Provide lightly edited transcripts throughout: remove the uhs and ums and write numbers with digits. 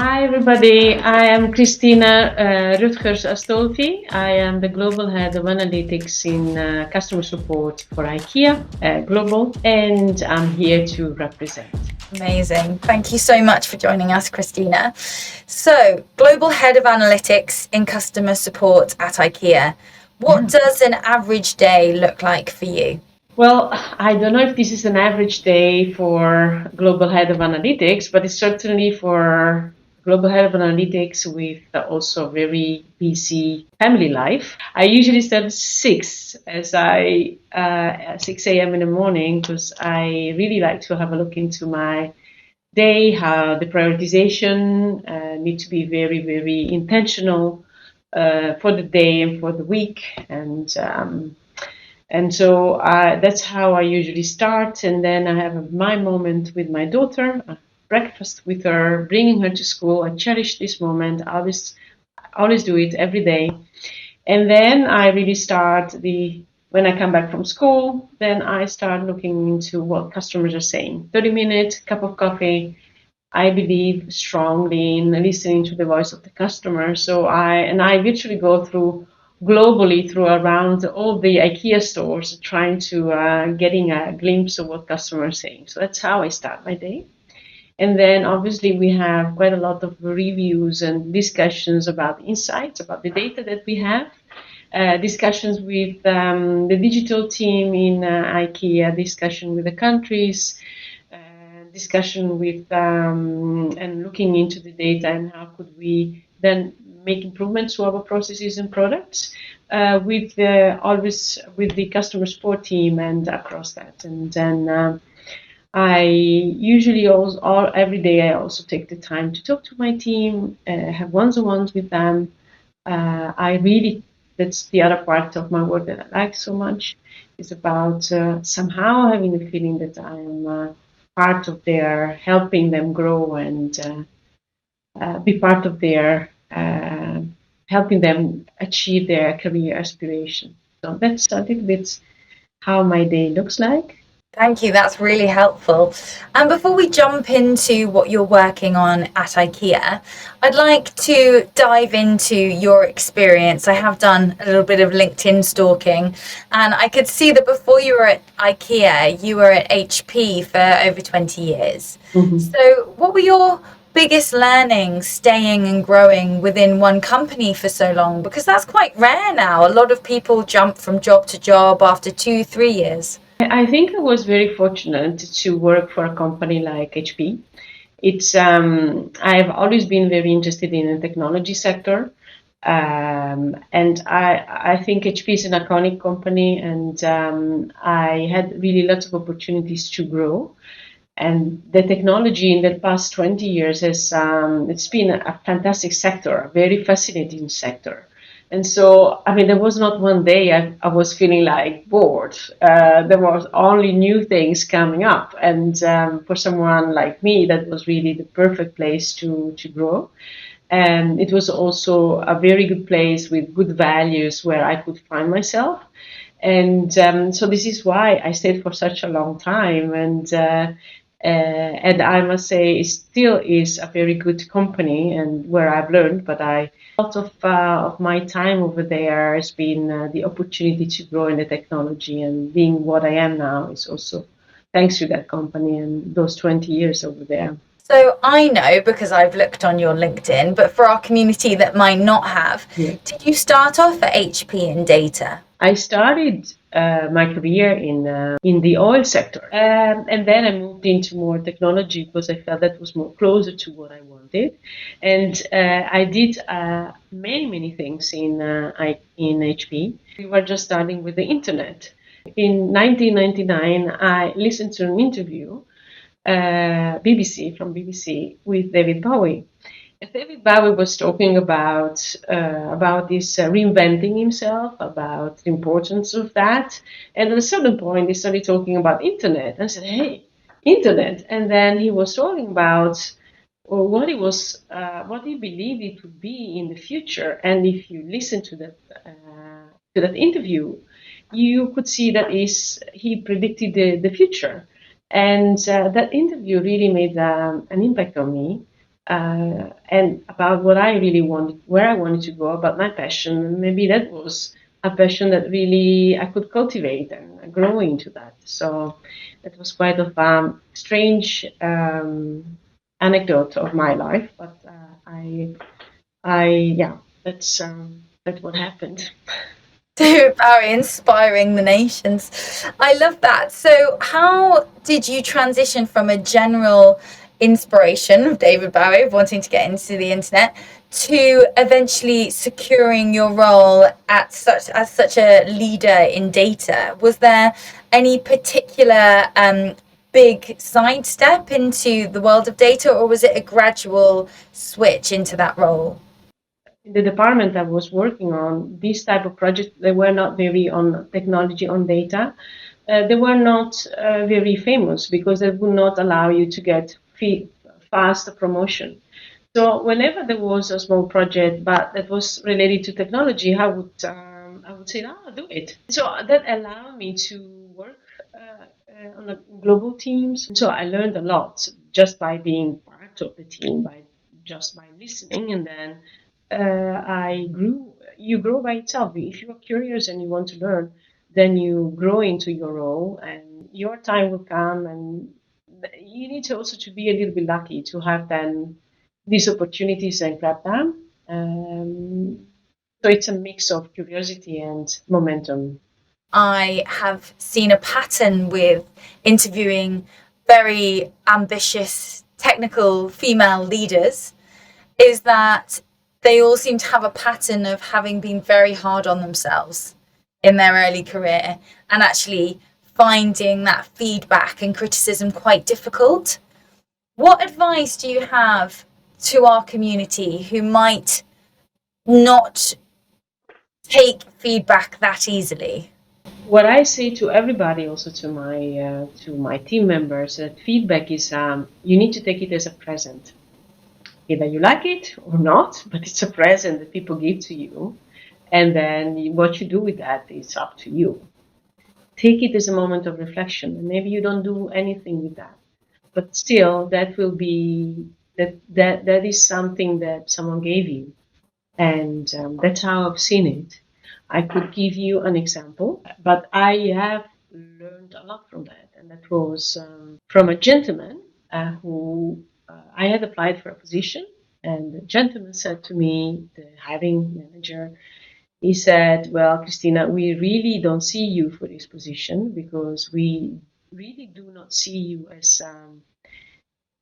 Hi, everybody. I am Cristina Rutger-Astolfi. I am the Global Head of Analytics in Customer Support for IKEA Global, and I'm here to represent. Amazing. Thank you so much for joining us, Cristina. So, Global Head of Analytics in Customer Support at IKEA. What does an average day look like for you? Well, I don't know if this is an average day for Global Head of Analytics, but it's certainly for Global Head of Analytics with also very busy family life. I usually start at 6 6 a.m. in the morning because I really like to have a look into my day, how the prioritization need to be very, very intentional for the day and for the week. And so that's how I usually start. And then I have my moment with my daughter, breakfast with her, bringing her to school. I cherish this moment. I always do it every day. And then I really start when I come back from school, then I start looking into what customers are saying. 30 minutes, cup of coffee. I believe strongly in listening to the voice of the customer. So I virtually go through globally through around all the IKEA stores, trying to getting a glimpse of what customers are saying. So that's how I start my day. And then obviously we have quite a lot of reviews and discussions about insights, about the data that we have. Discussions with the digital team in IKEA, discussion with the countries, discussion with and looking into the data and how could we then make improvements to our processes and products always with the customer support team and across that. And then I usually every day I also take the time to talk to my team, have one-on-ones with them. That's the other part of my work that I like so much. Is about somehow having the feeling that I am part of their helping them grow and be part of their helping them achieve their career aspiration. So that's a little bit how my day looks like. Thank you, that's really helpful. And before we jump into what you're working on at IKEA, I'd like to dive into your experience. I have done a little bit of LinkedIn stalking, and I could see that before you were at IKEA, you were at HP for over 20 years. Mm-hmm. So what were your biggest learnings staying and growing within one company for so long? Because that's quite rare now. A lot of people jump from job to job after 2-3 years. I think I was very fortunate to work for a company like HP. I've always been very interested in the technology sector. And I think HP is an iconic company, and I had really lots of opportunities to grow. And the technology in the past 20 years it's been a fantastic sector, a very fascinating sector. And so, I mean, there was not one day I was feeling like bored. There was only new things coming up. And for someone like me, that was really the perfect place to grow. And it was also a very good place with good values where I could find myself. And so this is why I stayed for such a long time. And I must say, it still is a very good company and where I've learned. But a lot of my time over there has been the opportunity to grow in the technology, and being what I am now is also thanks to that company and those 20 years over there. So I know because I've looked on your LinkedIn, but for our community that might not have, Did you start off at HP in data? I started my career in the oil sector, and then I moved into more technology because I felt that was more closer to what I wanted. And I did many things in HP. We were just starting with the internet. In 1999, I listened to an interview, BBC with David Bowie. David Bowie was talking about this reinventing himself, about the importance of that. And at a certain point, he started talking about internet. And I said, "Hey, internet!" And then he was talking about what he believed it would be in the future. And if you listen to that interview, you could see that he predicted the future. And that interview really made an impact on me. and about what I really wanted, where I wanted to go, about my passion. And maybe that was a passion that really I could cultivate and grow into that. So that was quite of a strange anecdote of my life, but yeah, that's what happened. Very inspiring the nations. I love that. So, how did you transition from a general inspiration of David Bowie wanting to get into the internet to eventually securing your role at such a leader in data? Was there any particular big sidestep into the world of data, or was it a gradual switch into that role? In the department I was working on, these type of projects, they were not very on technology, on data. They were not very famous because they would not allow you to get fast promotion. So whenever there was a small project, but that was related to technology, I would say, "Ah, do it." So that allowed me to work on a global teams. So I learned a lot just by being part of the team, by just by listening, and then I grew. You grow by itself. If you are curious and you want to learn, then you grow into your role, and your time will come. And you need to also to be a little bit lucky to have then these opportunities and grab them. So it's a mix of curiosity and momentum. I have seen a pattern with interviewing very ambitious technical female leaders is that they all seem to have a pattern of having been very hard on themselves in their early career and actually finding that feedback and criticism quite difficult. What advice do you have to our community who might not take feedback that easily? What I say to everybody, also to my team members, that feedback is you need to take it as a present. Either you like it or not, but it's a present that people give to you, and then what you do with that is up to you. Take it as a moment of reflection, and maybe you don't do anything with that, but still, that will be that is something that someone gave you, and that's how I've seen it. I could give you an example, but I have learned a lot from that, and that was from a gentleman who I had applied for a position, and the gentleman said to me, the hiring manager, he said, "Well, Cristina, we really don't see you for this position because we really do not see you as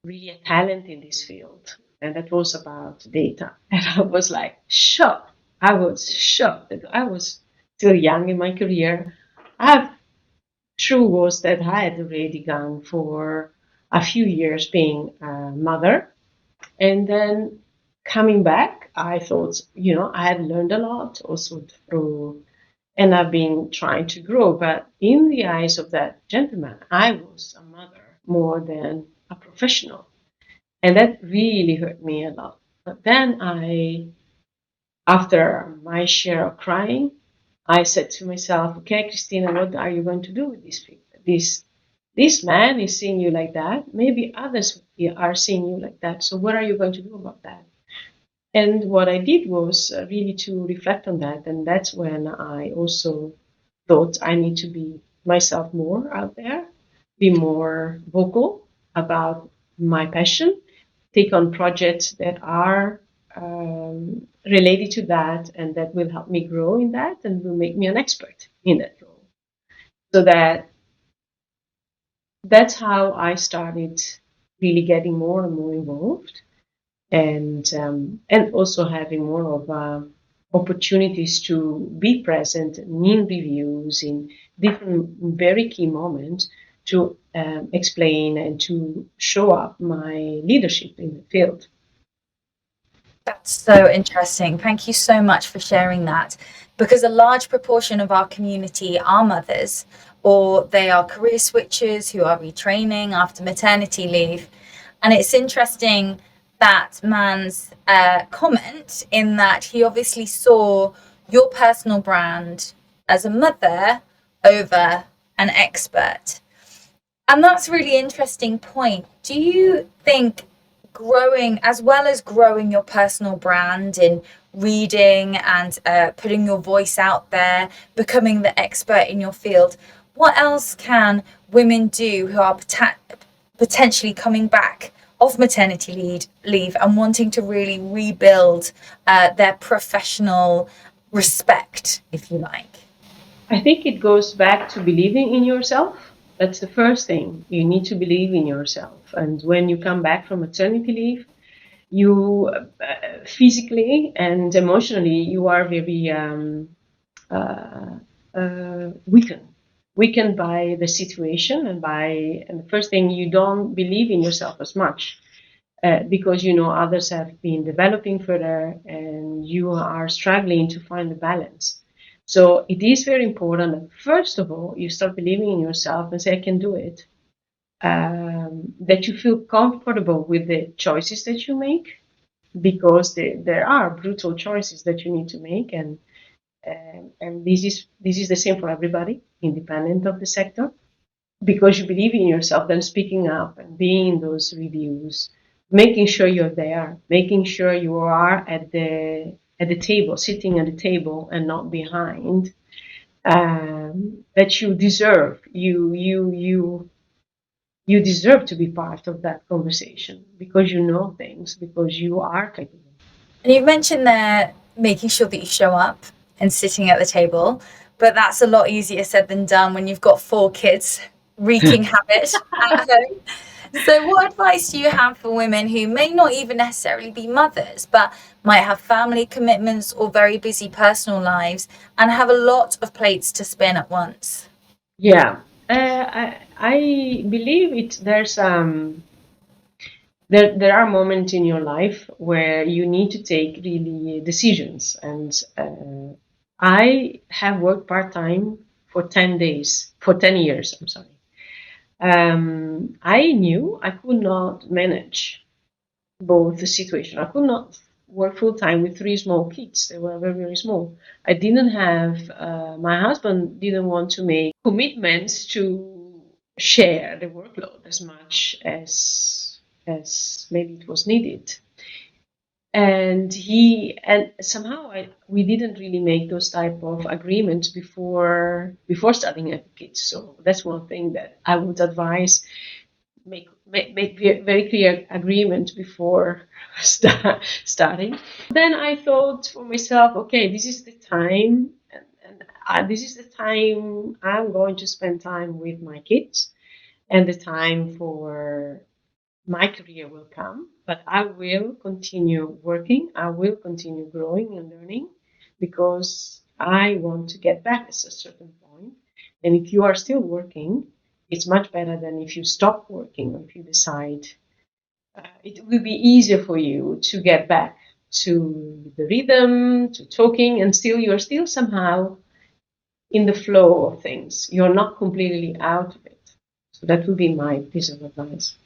really a talent in this field." And that was about data. And I was like shocked. I was shocked that I was still young in my career. I True was that I had already gone for a few years being a mother. And then coming back, I thought, I had learned a lot also through, and I've been trying to grow. But in the eyes of that gentleman, I was a mother more than a professional. And that really hurt me a lot. But then after my share of crying, I said to myself, "Okay, Christina, what are you going to do with this people? This man is seeing you like that. Maybe others are seeing you like that. So what are you going to do about that?" And what I did was really to reflect on that. And that's when I also thought I need to be myself more out there, be more vocal about my passion, take on projects that are related to that and that will help me grow in that and will make me an expert in that role. So that's how I started really getting more and more involved, and also having more of opportunities to be present in reviews in different very key moments to explain and to show up my leadership in the field. That's so interesting. Thank you so much for sharing that. Because a large proportion of our community are mothers, or they are career switchers who are retraining after maternity leave. And it's interesting that man's comment in that he obviously saw your personal brand as a mother over an expert. And that's a really interesting point. Do you think growing, as well as growing your personal brand in reading and putting your voice out there, becoming the expert in your field, what else can women do who are potentially coming back off maternity leave and wanting to really rebuild their professional respect, if you like? I think it goes back to believing in yourself. That's the first thing. You need to believe in yourself. And when you come back from maternity leave, you physically and emotionally, you are very uh, weakened by the situation and the first thing, you don't believe in yourself as much because you know others have been developing further and you are struggling to find the balance. So it is very important that first of all you start believing in yourself and say I can do it. That you feel comfortable with the choices that you make because there are brutal choices that you need to make and this is the same for everybody, independent of the sector. Because you believe in yourself, then speaking up and being in those reviews, making sure you're there, making sure you are at the table, sitting at the table and not behind. That you deserve, you deserve to be part of that conversation because you know things, because you are capable. And you've mentioned there making sure that you show up and sitting at the table, but that's a lot easier said than done when you've got 4 kids wreaking havoc at home. So, what advice do you have for women who may not even necessarily be mothers, but might have family commitments or very busy personal lives and have a lot of plates to spin at once? Yeah, I believe it. There are moments in your life where you need to take really decisions, and I have worked part time for 10 days for 10 years. I'm sorry. I knew I could not manage both the situation. I could not work full time with 3 small kids. They were very, very small. I didn't have, my husband didn't want to make commitments to share the workload as much as maybe it was needed. And somehow we didn't really make those type of agreements before starting having kids. So that's one thing that I would advise: make very clear agreement before starting. Then I thought for myself, okay, this is the time, and this is the time I'm going to spend time with my kids, and the time for my career will come, but I will continue working. I will continue growing and learning because I want to get back at a certain point. And if you are still working, it's much better than if you stop working or if you decide it will be easier for you to get back to the rhythm, to talking, and still you're still somehow in the flow of things. You're not completely out of it. So that would be my piece of advice.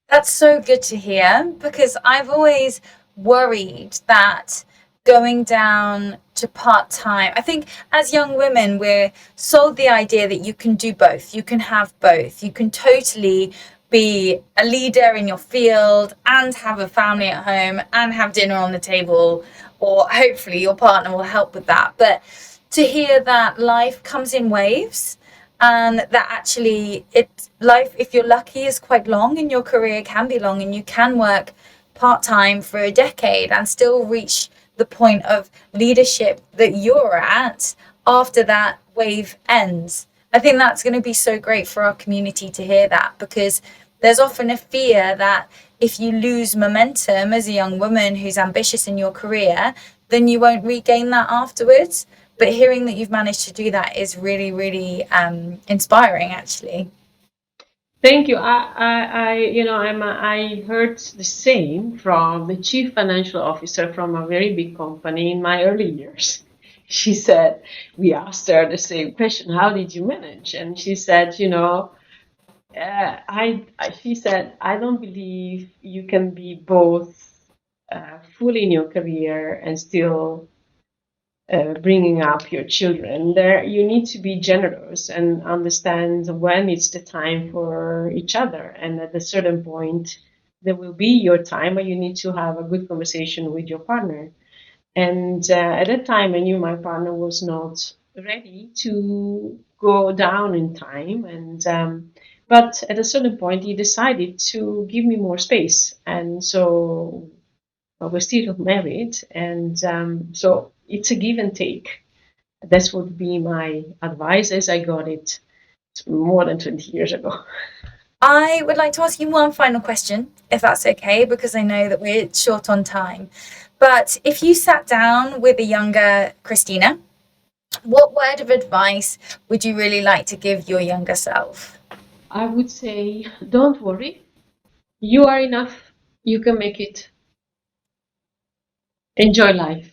That's so good to hear because I've always worried that going down to part time, I think as young women, we're sold the idea that you can do both, you can have both, you can totally be a leader in your field and have a family at home and have dinner on the table, or hopefully your partner will help with that. But to hear that life comes in waves and that actually it life, if you're lucky, is quite long and your career can be long and you can work part-time for a decade and still reach the point of leadership that you're at after that wave ends. I think that's going to be so great for our community to hear that, because there's often a fear that if you lose momentum as a young woman who's ambitious in your career, then you won't regain that afterwards. But hearing that you've managed to do that is really, really inspiring, actually. Thank you. I heard the same from the chief financial officer from a very big company in my early years. She said, we asked her the same question, how did you manage? And she said, she said, I don't believe you can be both fully in your career and still bringing up your children. There, you need to be generous and understand when it's the time for each other. And at a certain point, there will be your time where you need to have a good conversation with your partner. And at that time, I knew my partner was not ready to go down in time. And but at a certain point, he decided to give me more space. And so we're still married. And so it's a give and take. That would be my advice as I got it more than 20 years ago. I would like to ask you one final question, if that's okay, because I know that we're short on time. But if you sat down with a younger Cristina, what word of advice would you really like to give your younger self? I would say, don't worry. You are enough. You can make it. Enjoy life.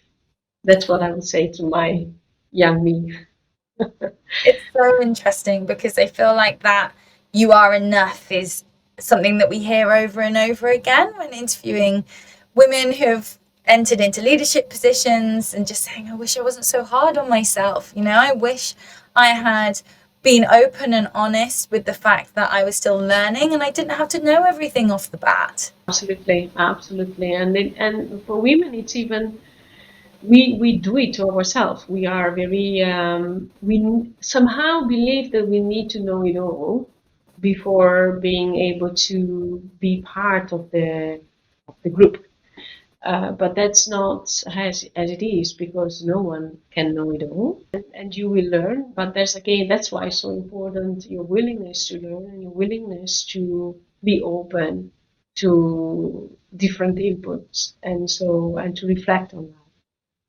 That's what I would say to my young me. It's so interesting because I feel like that you are enough is something that we hear over and over again when interviewing women who've entered into leadership positions and just saying, I wish I wasn't so hard on myself. You know, I wish I had been open and honest with the fact that I was still learning and I didn't have to know everything off the bat. Absolutely, absolutely. And for women, it's even we do it to ourselves. We are very somehow believe that we need to know it all before being able to be part of the group. But that's not as it is, because no one can know it all, and you will learn. But there's again, that's why it's so important, your willingness to learn and your willingness to be open to different inputs, and to reflect on that.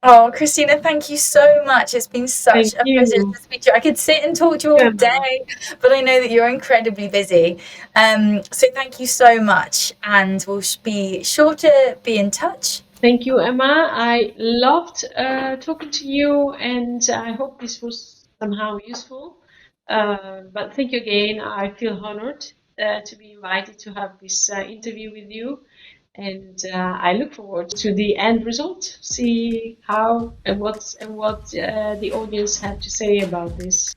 Oh, Christina, thank you so much. It's been such Thank a pleasure you. to speak to you. I could sit and talk to you all Emma. day, but I know that you're incredibly busy. So thank you so much, and we'll be sure to be in touch. Thank you, Emma. I loved talking to you, and I hope this was somehow useful. But thank you again. I feel honored to be invited to have this interview with you, and I look forward to the end result. See how and what the audience had to say about this.